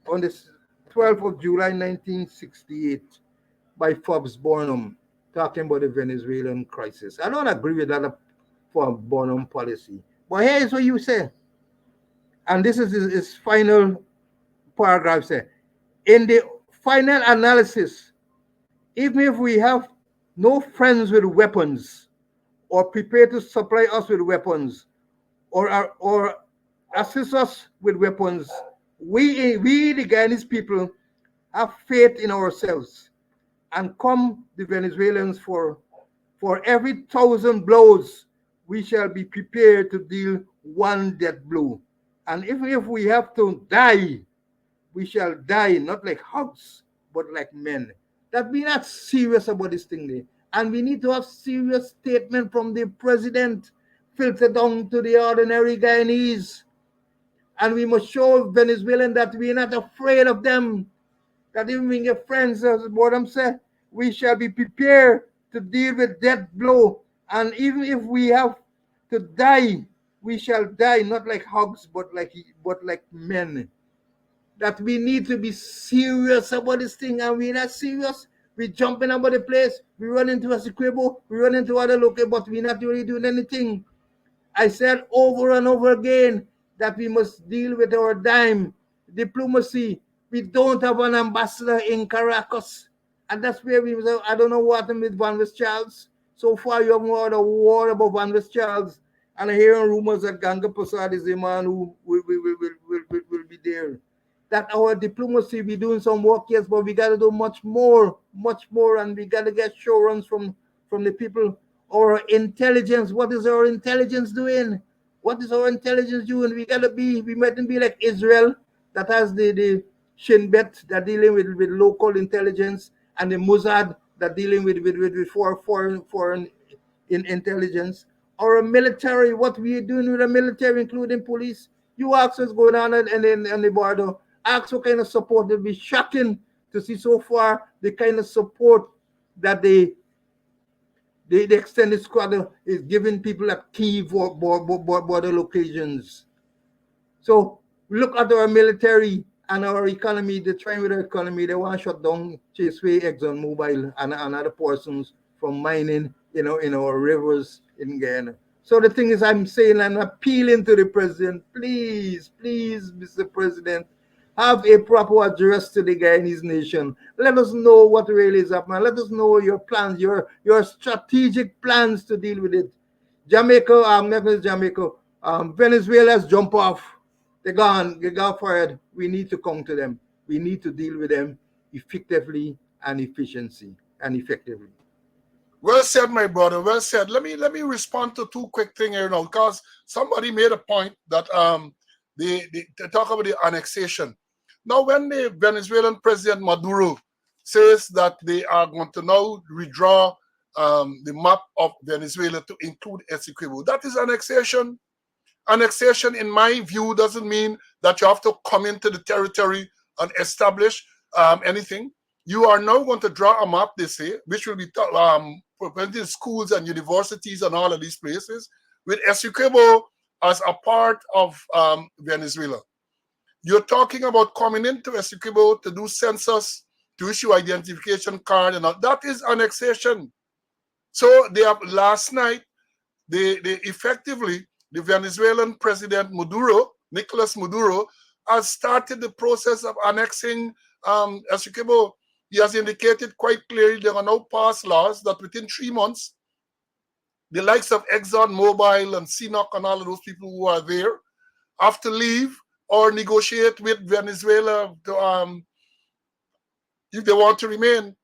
on the 12th of July 1968 by Forbes Burnham talking about the Venezuelan crisis. I don't agree with that for Burnham policy. But here is what you say, and this is his final paragraph say. In the final analysis, even if we have no friends with weapons or prepare to supply us with weapons or assist us with weapons, we the Guyanese people have faith in ourselves and come the Venezuelans for every 1,000 blows we shall be prepared to deal one death blow. And even if we have to die, we shall die not like hogs, but like men. That we not serious about this thing there. And we need to have serious statement from the president filter down to the ordinary Guyanese. And we must show Venezuelan that we're not afraid of them. That even when your friends, as what I'm saying, we shall be prepared to deal with death blow. And even if we have to die, we shall die not like hogs, but like men. That we need to be serious about this thing, and we're not serious. We jumping about the place, we run into Essequibo, we run into other local, but we're not really doing anything. I said over and over again that we must deal with our dime diplomacy. We don't have an ambassador in Caracas, and that's where we was. I don't know what happened with Van Charles. So far, you haven't heard a word about Van Charles, and I'm hearing rumors that Ganga Prasad is the man who will be there. That our diplomacy be doing some work, yes, but we got to do much more, and we got to get assurance from the people. Our intelligence, what is our intelligence doing? What is our intelligence doing? We mightn't be like Israel that has the Shin Bet that dealing with local intelligence, and the Mossad that dealing with foreign in intelligence. Our military, what we are doing with the military, including police. You ask what's going on in the border. Ask what kind of support. It'll be shocking to see so far the kind of support that the extended squad is giving people at key border locations. So look at our military and our economy. They're trying with our economy. They want to shut down Chaseway, Exxon Mobil, and other persons from mining, in our rivers in Guyana. So the thing is, I'm saying, I'm appealing to the president, please, please, Mr. President, have a proper address to the Guyanese nation. Let us know what really is happening. Let us know your plans, your strategic plans to deal with it. Jamaica, not Jamaica, Venezuela's jump off. They got fired. We need to come to them. We need to deal with them effectively and effectively. Well said, my brother. Well said. Let me respond to two quick things here now, because somebody made a point that they talk about the annexation. Now, when the Venezuelan President Maduro says that they are going to now redraw the map of Venezuela to include Essequibo, that is annexation. Annexation, in my view, doesn't mean that you have to come into the territory and establish anything. You are now going to draw a map, they say, which will be preventing schools and universities and all of these places, with Essequibo as a part of Venezuela. You're talking about coming into Essequibo to do census, to issue identification card, and all. That is annexation. So they have last night, they effectively, the Venezuelan President Nicolas Maduro, has started the process of annexing Essequibo. He has indicated quite clearly they are now pass laws that within 3 months, the likes of Exxon Mobil and CNOC and all of those people who are there have to leave or negotiate with Venezuela to, if they want to remain.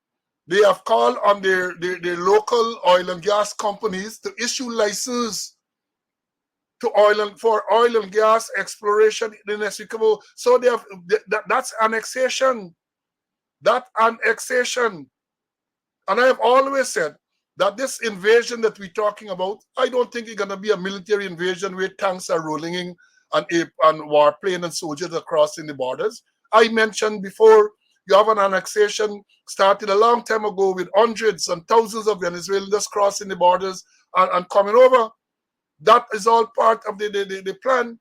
They have called on their local oil and gas companies to issue license for oil and gas exploration in Essequibo. So that's annexation. That annexation. And I have always said that this invasion that we're talking about, I don't think it's going to be a military invasion where tanks are rolling in and warplane and soldiers are crossing the borders. I mentioned before, you have an annexation started a long time ago with hundreds and thousands of Venezuelans crossing the borders and coming over. That is all part of the plan.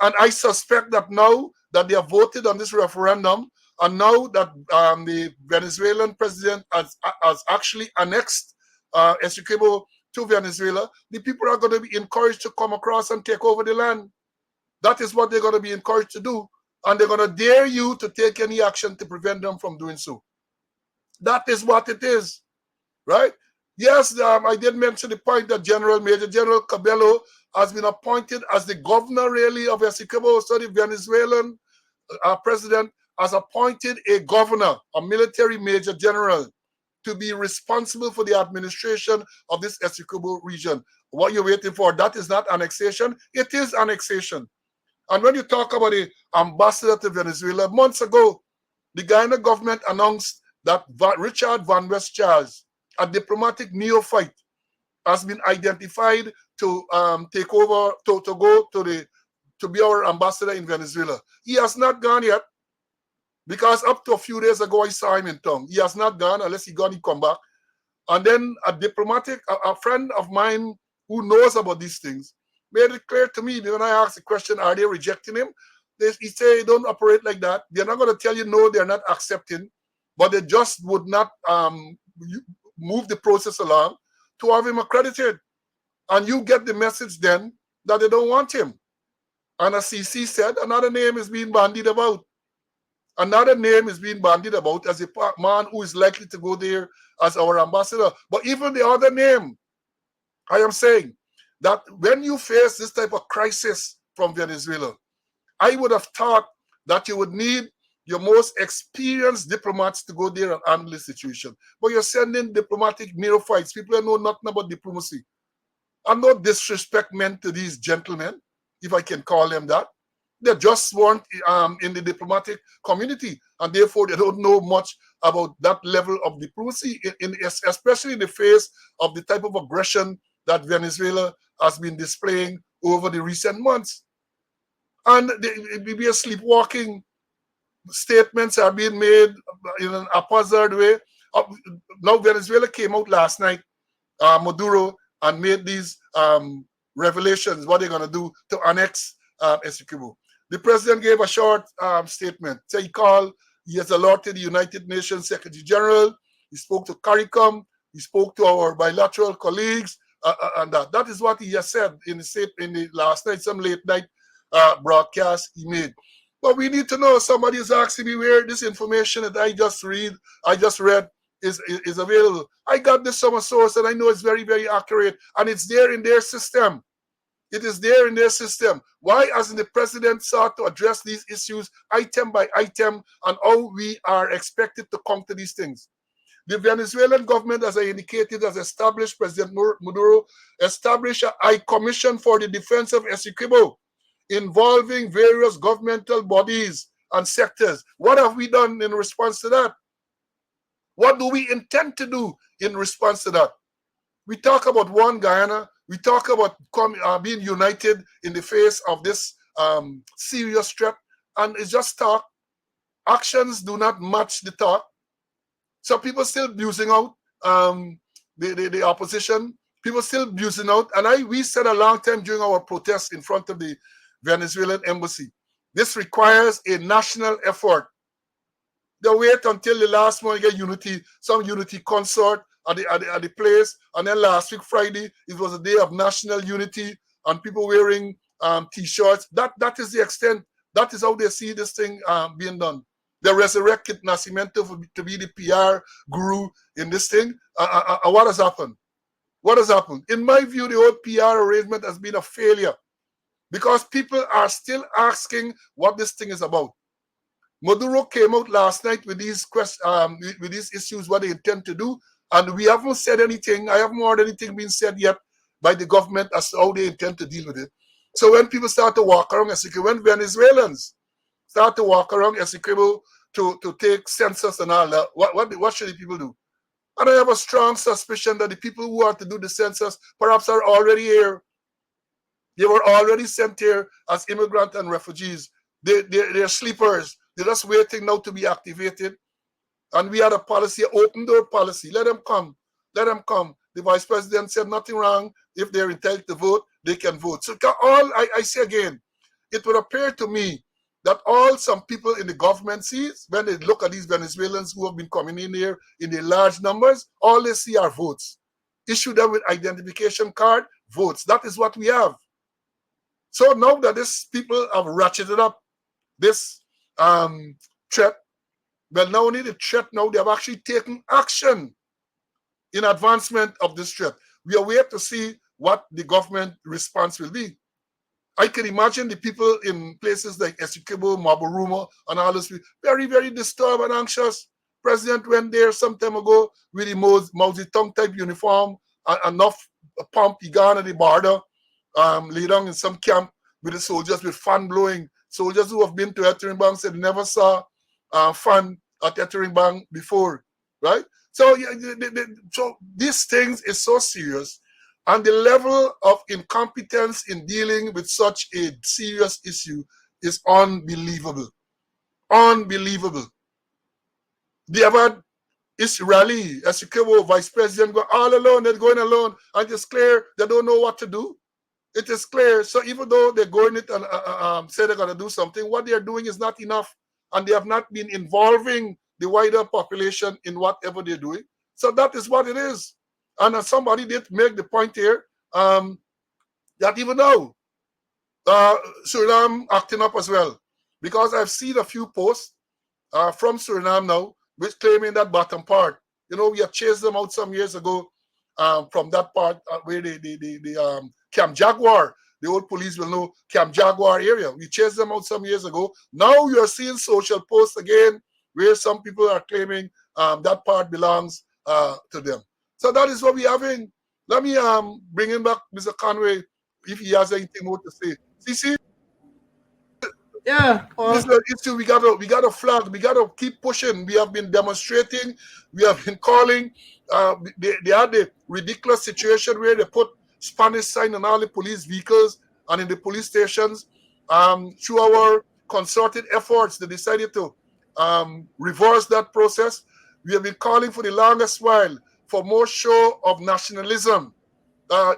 And I suspect that now that they have voted on this referendum, and now that the Venezuelan president has actually annexed Essequibo to Venezuela, the people are going to be encouraged to come across and take over the land. That is what they're going to be encouraged to do. And they're going to dare you to take any action to prevent them from doing so. That is what it is, right? Yes, I did mention the point that Major General Cabello has been appointed as the governor, really, of Essequibo. So the Venezuelan president has appointed a governor, a military major general, to be responsible for the administration of this Essequibo region. What you're waiting for, that is not annexation. It is annexation. And when you talk about the ambassador to Venezuela, months ago, the Guyana government announced that Richard Van West Charles, a diplomatic neophyte, has been identified to take over, to be our ambassador in Venezuela. He has not gone yet, because up to a few days ago I saw him in town. He has not gone unless he come back. And then a friend of mine who knows about these things, made it clear to me when I asked the question, are they rejecting him? He say, don't operate like that. They're not going to tell you no, they're not accepting, but they just would not move the process along to have him accredited. And you get the message then that they don't want him. And as CC said, another name is being bandied about. Another name is being bandied about as a man who is likely to go there as our ambassador. But even the other name, I am saying that when you face this type of crisis from Venezuela, I would have thought that you would need your most experienced diplomats to go there and handle the situation. But you're sending diplomatic neophytes, people who know nothing about diplomacy. And no disrespect meant to these gentlemen, if I can call them that. They just weren't in the diplomatic community, and therefore they don't know much about that level of diplomacy, especially in the face of the type of aggression that Venezuela has been displaying over the recent months. And it will be a sleepwalking. Statements are being made in an haphazard way. Now Venezuela came out last night, Maduro, and made these revelations, what they're going to do to annex Essequibo. The president gave a short statement. So he has alerted the United Nations Secretary General. He spoke to CARICOM. He spoke to our bilateral colleagues, and that is what he has said in the last night, some late night broadcast he made. But we need to know. Somebody is asking me where this information that I just read is available. I got this from a source, and I know it's very, very accurate, and it's there in their system. It is there in their system. Why hasn't the president sought to address these issues item by item, and how we are expected to come to these things? The Venezuelan government, as I indicated, has established, President Maduro established a high commission for the defense of Essequibo, involving various governmental bodies and sectors. What have we done in response to that? What do we intend to do in response to that? We talk about one Guyana. We talk about being united in the face of this serious threat, and it's just talk. Actions do not match the talk. So people still abusing out the opposition. People still abusing out. And we said a long time during our protest in front of the Venezuelan embassy, this requires a national effort. They wait until the last moment to get some unity consort at the place, and then last week Friday it was a day of national unity and people wearing t-shirts. That is the extent. That is how they see this thing being done. They resurrected Nascimento to be the PR guru in this thing. What has happened? What has happened? In my view, the whole PR arrangement has been a failure, because people are still asking what this thing is about. Maduro came out last night with these issues, what they intend to do, and we haven't said anything. I haven't heard anything being said yet by the government as to how they intend to deal with it. So when people start to walk around Essequibo, when Venezuelans start to walk around Essequibo to take census and all that, what should the people do? And I have a strong suspicion that the people who are to do the census perhaps are already here. They were already sent here as immigrants and refugees. They're sleepers. They're just waiting now to be activated. And we had a policy, open door policy. Let them come. Let them come. The vice president said nothing wrong. If they're entitled to vote, they can vote. So I say again, it would appear to me that all some people in the government sees, when they look at these Venezuelans who have been coming in here in the large numbers, all they see are votes. Issue them with identification card, votes. That is what we have. So now that these people have ratcheted up this threat, well, not only the threat, now they have actually taken action in advancement of this threat. We are waiting to see what the government response will be. I can imagine the people in places like Essequibo, Maburuma, and all those people very, very disturbed and anxious. President went there some time ago with the Mao Zedong type uniform, and enough pump he got at the border, lay down in some camp with the soldiers with fan blowing. Soldiers who have been to Etteringbang said never saw fan at Etteringbang before, right? So, so these things is so serious, and the level of incompetence in dealing with such a serious issue is unbelievable. Unbelievable. They have had this rally, Essequibo vice president go all alone, they're going alone, and it's clear they don't know what to do. It is clear. So even though they're going it and say they're going to do something, what they're doing is not enough, and they have not been involving the wider population in whatever they're doing. So that is what it is. And somebody did make the point here that even now, Suriname acting up as well, because I've seen a few posts from Suriname now, which claiming that bottom part. You know, we have chased them out some years ago from that part where the Camp Jaguar, the old police will know Camp Jaguar area. We chased them out some years ago. Now you are seeing social posts again where some people are claiming that part belongs to them. So that is what we're having. Let me bring in back Mr. Conway if he has anything more to say. CC, Yeah, this is an issue we gotta flag. We gotta keep pushing. We have been demonstrating. We have been calling. They had the ridiculous situation where they put Spanish sign on all the police vehicles and in the police stations. Through our concerted efforts, they decided to reverse that process. We have been calling for the longest while for more show of nationalism,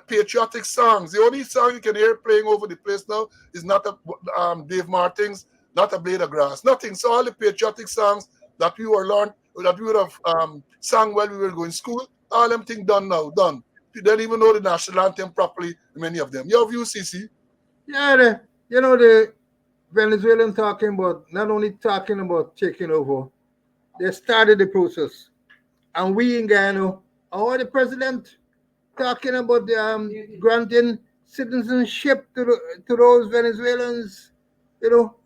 patriotic songs. The only song you can hear playing over the place now is not a Dave Martin's, not a Blade of Grass, nothing. So all the patriotic songs that we were learned, that we would have sung while we were going to school, all them things done now, done. You don't even know the national anthem properly, many of them. Your view, CC? yeah. The Venezuelan talking about not only talking about taking over, they started the process, and we in Guyana, our the president talking about the granting citizenship to those Venezuelans, you know,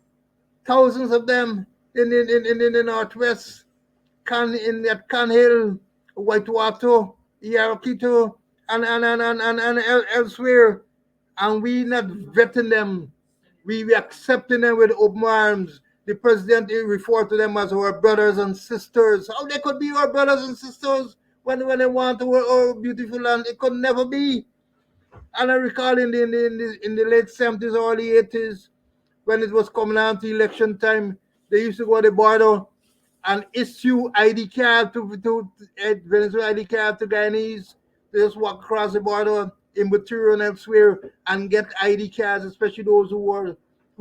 thousands of them in the northwest, at Can Hill, Whitewater, Yaroquito, and elsewhere, and we not vetting them. We accepting them with open arms. The president referred to them as our brothers and sisters. How they could be our brothers and sisters when they want our beautiful land? It could never be. And I recall in the late 70s, early 80s, when it was coming on to election time, they used to go to the border and issue ID card to Venezuela ID card to Guyanese. They just walk across the border in Baturio and elsewhere and get ID cards, especially those who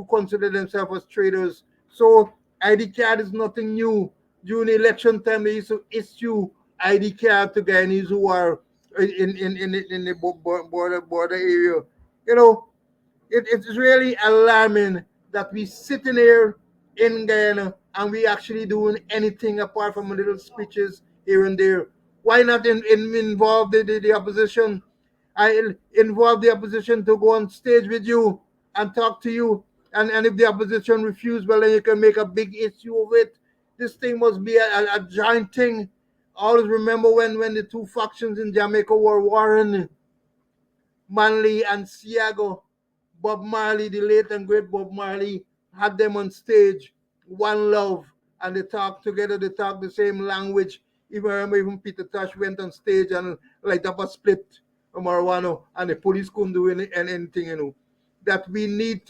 consider themselves as traders. So ID card is nothing new. During the election time, they used to issue ID card to Guyanese who are in the border area. You know, it's really alarming that we sitting here in Guyana and we actually doing anything apart from little speeches here and there. Why not involve the opposition? I involve the opposition to go on stage with you and talk to you. And if the opposition refuse, well, then you can make a big issue of it. This thing must be a giant thing. I always remember when the two factions in Jamaica were warring, Manley and Siago. Bob Marley, the late and great Bob Marley, had them on stage, one love, and they talk together, they talk the same language. Even I remember even Pt2 went on stage and light up a split of marijuana, and the police couldn't do anything, That we need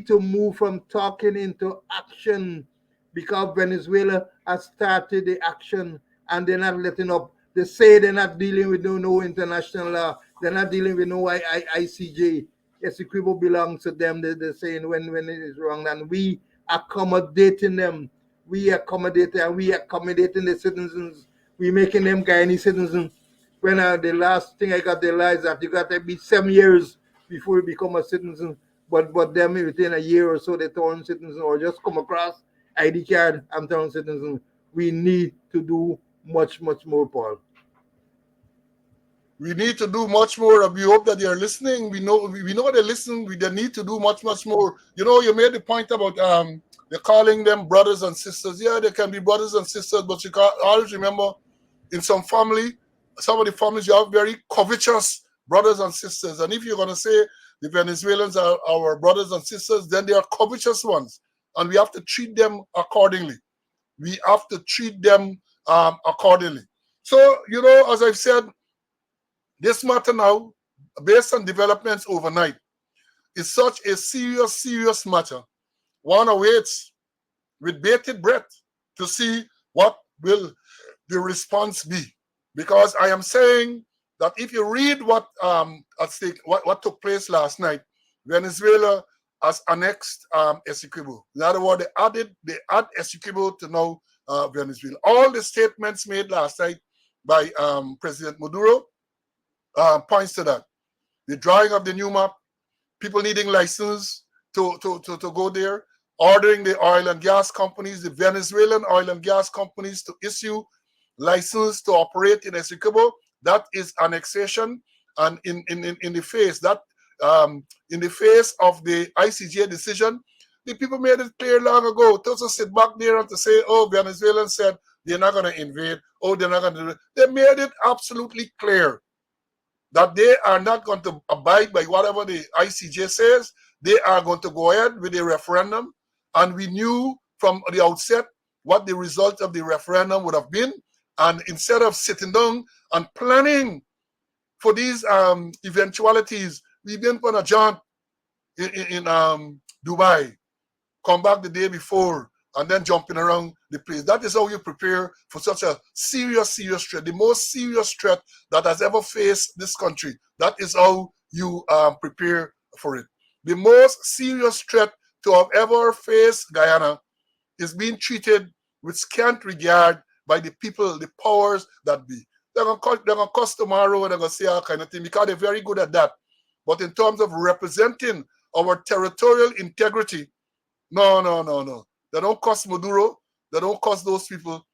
to move from talking into action, because Venezuela has started the action and they're not letting up. They say they're not dealing with no international law. They're not dealing with no ICJ. Essequibo belongs to them. They're saying when it is wrong, and we accommodating them. We accommodating the citizens. We making them Guyanese citizens. When the last thing I got the realize that you got to be 7 years before you become a citizen. But them within a year or so they turn citizen or just come across ID card and turn citizen. We need to do much more, Paul. We need to do much more, and we hope that they are listening. We know they're listening. We need to do much more. You know, you made the point about they're calling them brothers and sisters. Yeah, they can be brothers and sisters, but you can always remember in some of the families, you have very covetous brothers and sisters. And if you're gonna say the Venezuelans are our brothers and sisters, then they are covetous ones. And we have to treat them accordingly. We have to treat them accordingly. So, you know, as I've said, this matter now, based on developments overnight, is such a serious matter. One awaits with bated breath to see what will the response be. Because I am saying that if you read what took place last night, Venezuela has annexed Essequibo. In other words, they add Essequibo to now Venezuela. All the statements made last night by President Maduro points to that. The drawing of the new map, people needing license to go there, ordering the oil and gas companies, the Venezuelan oil and gas companies to issue license to operate in Essequibo. That is annexation. And in the face of the ICJ decision, the people made it clear long ago. To sit back there and to say, oh, Venezuelans said they're not going to invade. Oh, they're not going to do it. They made it absolutely clear that they are not going to abide by whatever the ICJ says. They are going to go ahead with the referendum. And we knew from the outset what the result of the referendum would have been. And instead of sitting down and planning for these eventualities, we've been on a jaunt in Dubai, come back the day before, and then jumping around the place. That is how you prepare for such a serious threat, the most serious threat that has ever faced this country. That is how you prepare for it. The most serious threat to have ever faced Guyana is being treated with scant regard by the people, the powers that be. They're gonna cuss tomorrow and they're gonna say all kind of thing because they're very good at that. But in terms of representing our territorial integrity, no. They don't cuss Maduro. They don't cuss those people.